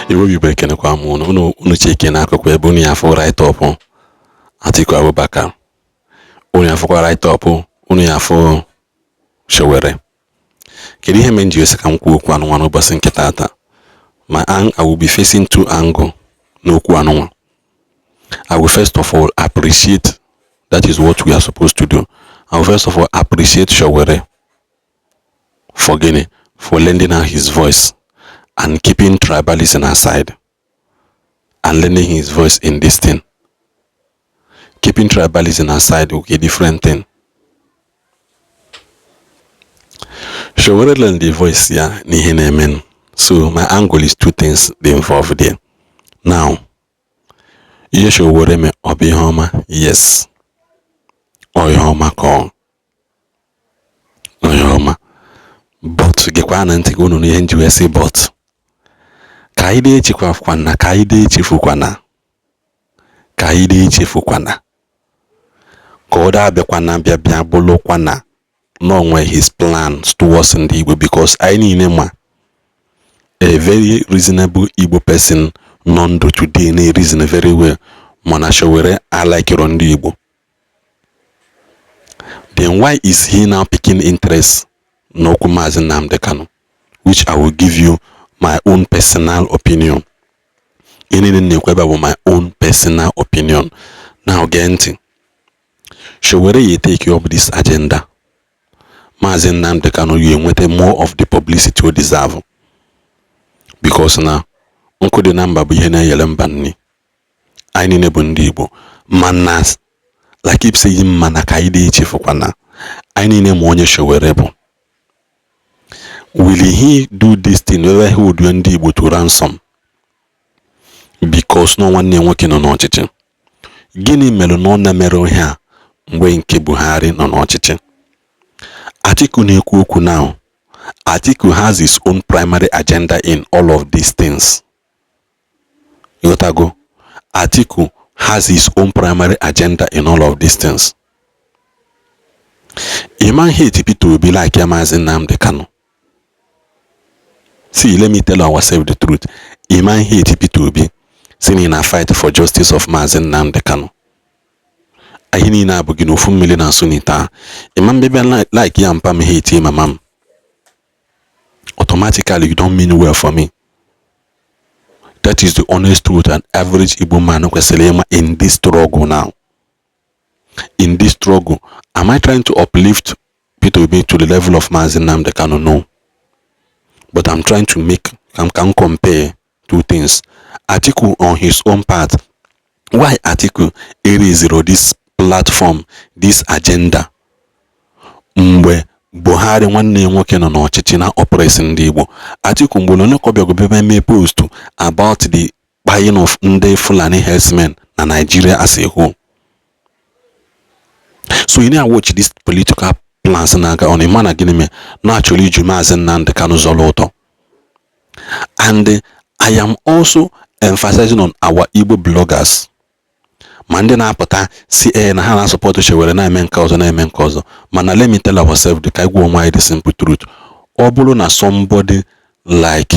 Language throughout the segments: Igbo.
Igbo Igbo ekenekwa m unu cheke n'akụkụ ebe unu ya afụ right up Atiku Abubakar, unu ya afụkwa right up unu ya afụ Sowore. Kedu ihe menji esi ka m kwuo okwu anụnwa n'ụbọchị nke taata? I will be facing two angles n'okwu anụnwa. I will first of all appreciate, that is what we are supposed to do. I will first of all appreciate Sowore for lending out his voice and keeping tribalism aside and lending his voice in this thing. Keeping tribalism aside will be a different thing. Sowore lend the voice ya n'ihe na-eme. So my angle is two things they involved there. Now, ihe Sowore me ọ bụ ihe ọma? Yes. Ọ ihe ọma ka ọ ihe ọma. But gekwa na ntị unu n'ihe nji wee sị but. Ka anyị na-echefukwana, ka anyị na-echefukwana, ka anyị na-echefukwana, ka ọ da-abịakwana bịa bụlụkwana n'onwe his plans towards ndị Igbo, because anyị niile ma a very reasonable Igbo person known to today na reason very well mana Sowore alakiro ndị Igbo. Then why is he now picking interest n'okwu Mazi Nnamdi Kanu, which I will give you my own personal opinion. My own personal opinion. Now again, Sowore you take up this agenda. Mazi Nnamdi Kanu you want more of the publicity you deserve. Because now, unko the number be here na yelembani. I need a Ndigbo. Manas, like keep saying manakaide chifukwana. I need a money Sowore. Will he do this thing whether he would do Ndigbo to ransom? Because no one working on ọchịchị. Gịnị mere na ọ na-emere ihe mgbe nke Buhari nọ n'ọchịchị? Atiku na-ekwu okwu now. Atiku has his own primary agenda in all of these things. Yotago. Atiku has his own primary agenda in all of these things. A man hate people to be like Mazi Nnamdi Kanu. See, let me tell ourselves the truth. A man hate people to be seen in a fight for justice of Mazi Nnamdi Kanu. Ahini na bugino fumile na sunita. A man baby like yampam hate him, ma'am. Automatically, you don't mean well for me. That is the honest truth, and average Igbo man in this struggle now. In this struggle, am I trying to uplift P2B to the level of Mazi Nnamdi Kanu? No. But I'm trying to can compare two things. Atiku on his own part. Why Atiku erase this platform, this agenda? Mgbe Buhari nwanne nwoke nọ n'ọchịchị na oppress ndị Igbo. Atiku mgbe onye kọbịa go post about the buying of ndị Fulani herdsmen na Nigeria as a whole. So you need to watch this political plans naga on a man again naturally Mazi Nnamdi Kanu zoloto. And I am also emphasizing on our Igbo bloggers. Mande na apota si na ha na support Sowore na eme nke ọzọ na eme nke ọzọ. Mana let me tell ourselves the kai go why the simple truth. Ọ bụrụ na somebody like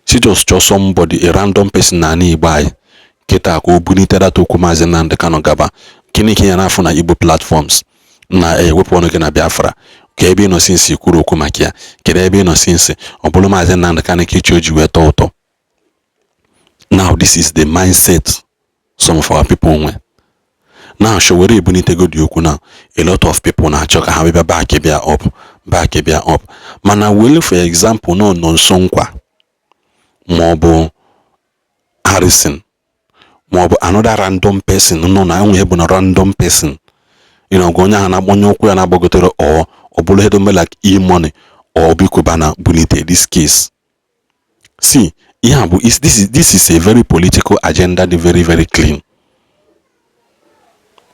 just somebody, a random person na Igbo ai kita ko bunite that okwu Mazi Nnamdi Kanu gaba kini ya na afụ na Igbo platforms na wepụ ọnụ gị na biafra ka ebe nọ since kwuru okwu maka ya kede ebe nọ since ọ bụrụ Mazi Nnamdi Kanu ka ichi oji wee tọ ụtọ. Now this is the mindset some of our people nwe. Now Sowore ebunitego dị okwu now, a lot of people na-achọ ka ha bịa back up. Mana wele for example no nso nkwa maọbụ Harrison maọbụ another random person no na enwe bụ na random person. You know, gonya ha na-agbonye okwu ya na-agbagotere ọ bụrụ hedo like e-money or bikubana bunite this case. See, yeah, but this is a very political agenda, the very clean.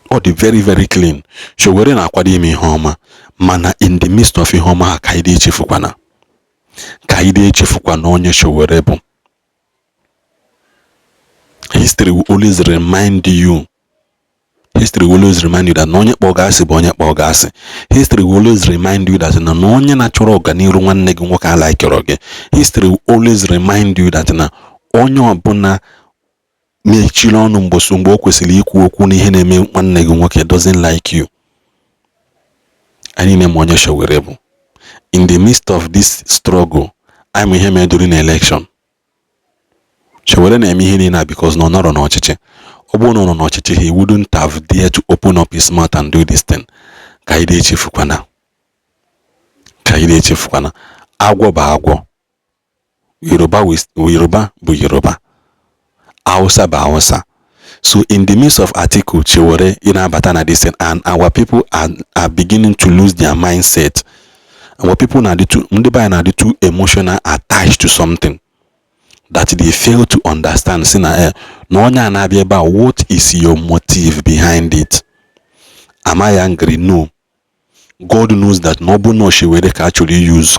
The very clean. Sowore na akwado ime homa mana in the midst of homa kaide echefukwana. Kaide echefukwana onye Sowore bụ. History will always remind you. history will always remind you that no onye kpọ gasị bụ onye kpọ gasị. History will always remind you that na onye na-achọrọ ọganiru nwanne gị nwoke alaikọrọ gị. History will always remind you that na onye ọbụla mechiri ọnụ mgbe o kwesịrị ikwu okwu n'ihe na-eme nwanne gị nwoke doesn't like you. Anyị na-eme onye Sowore bụ. In the midst of this struggle, I'm ihe mere during election. Sowore na-eme ihe niile because na ọ nọrọ n'ọchịchị. Ọ bụrụ na ọ nọ n'ọchịchị, he wouldn't have dared to open up his mouth and do this thing. Ka ị na-echefukwana. Agwọ bụ agwọ. Yoruba bụ Yoruba. Hausa bụ Hausa. So in the midst of Atiku, Sowore, abata na this thing, and our people are beginning to lose their mindset. Our people are too emotional attached to something that they fail to understand. What is your motive behind it? Am I angry? No. God knows that no Sowore can actually use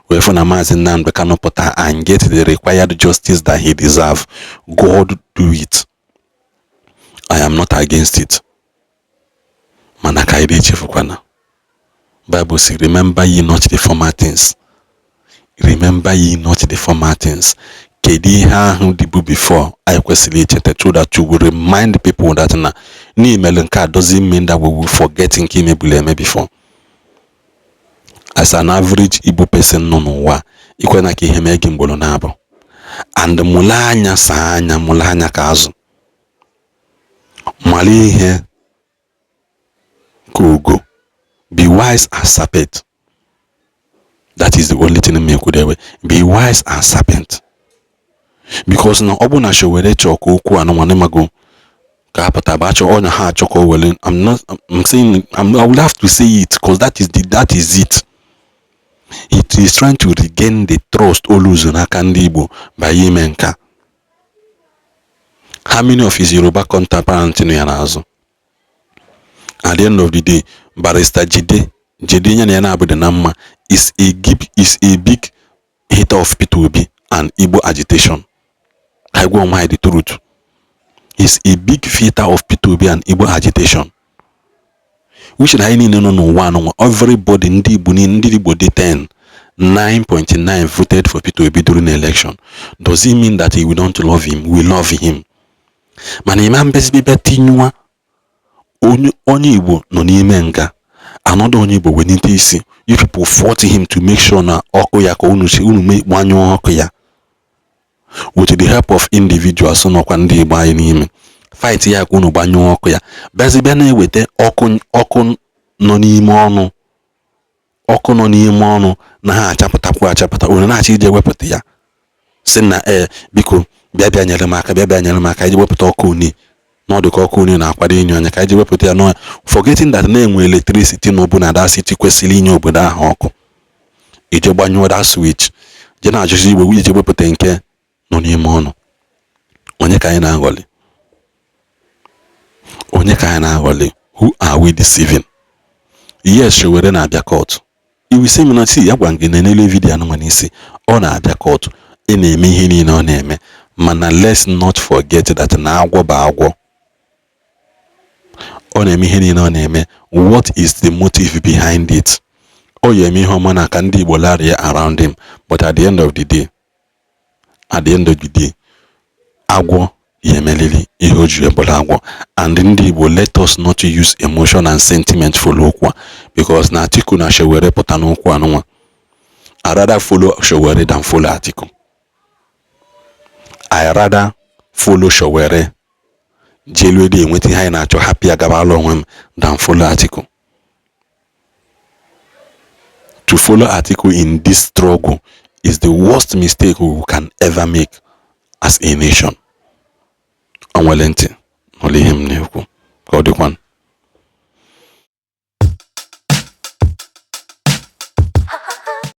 wherever Mazi Nnamdi Kanu and get the required justice that he deserves. God do it. I am not against it. Manakaide Chefukwana. Bible says, remember ye not the former things. Remember ye not the former things. Kedi ha Ndigbo before I kwesịrị echeta that you will remind people that na melenka doesn't mean that we will forget nke imebuleme before. As an average Igbo person nọ n'ụwa, ikwe na ka ihe mee gị mgbolo na-abụ. And mụla anya saa anya, mụla anya ka azụ. Mali ihe ka ugo. Be wise as serpent. That is the only thing me could ever. Be wise as serpent. Because now Obuna Sowore choko okwu anu wanemago ka apata ba cho onya ha choko wele. I'm saying I will have to say it because that is it. It is trying to regain the trust oluzo n'aka ndị Igbo by ime nka. How many of his Yoruba counterparts no ya n'azụ? At the end of the day, Barrister Jide nya na abude na mma is a big hater of P2B and Igbo agitation. I go on the truth. He's a big hater of P2B and Igbo agitation. Which I need no one. Everybody Ndigbo 9.9 voted for P2B during the election. Does it mean that we don't love him? We love him. Man, imam besi betinywa onye Igbo no n'ime nga. Another onye Igbo wenite isi. You people fought him to make sure na ọkụ ya ka unu mee gbanyụọ ọkụ ya. With the help of individuals so nọkwa ndị Igbo anyị n'ime. Fight ya ka unu gbanyụọ ọkụ ya. Bezi bịa na-eweta ọkụ nọ n'ime ọnụ. Ọkụ nọ n'ime ọnụ na ha achapụta unu na-achọ ije wepụta ya. Sị na biko bịa nyere m aka iji wepụta ọkụ uni. N'ọdụ ka ọkụ uni na-akwado inye onye ka iji wepụta ya nọ, forgetting that na-enwe electricity n'ọbụna that city kwesịrị inye obodo ahụ ọkụ. Ije gbanyụọ that switch. Je na-ajụzi Igbo iji wepụta nke nọ n'ime ọnụ. Onye ka anyị na-aghọli? Who are we deceiving? Yes, Sowore na-abịa court. Iwu sị m na si ya gwa ngị na-enele vidiyo anụmanụ isi ọ na-abịa court. Na-eme ihe niile ọ na-eme. Mana let's not forget that na agwọ bụ agwọ. Ọ na-eme ihe niile ọ na-eme. What is the motive behind it? Ọ ya eme ihe ọma na ka ndị Igbo larịa around him, but at the end of the day, agwọ ya emelili ihe o ji ebola agwọ. And ndị Igbo, let us not use emotion and sentiment for okwu, because na Atiku na Sowore pụta n'okwu anụnwa. I rather follow Sowore than follow Atiku. I rather follow Sowore jelu dị enweta ihe anyị na-achọ happy agaba alụ onwe m than follow Atiku. To follow Atiku in this struggle is the worst mistake we can ever make as a nation. Onwelenti, nolihem na-ekwu ka ọ dịkwan.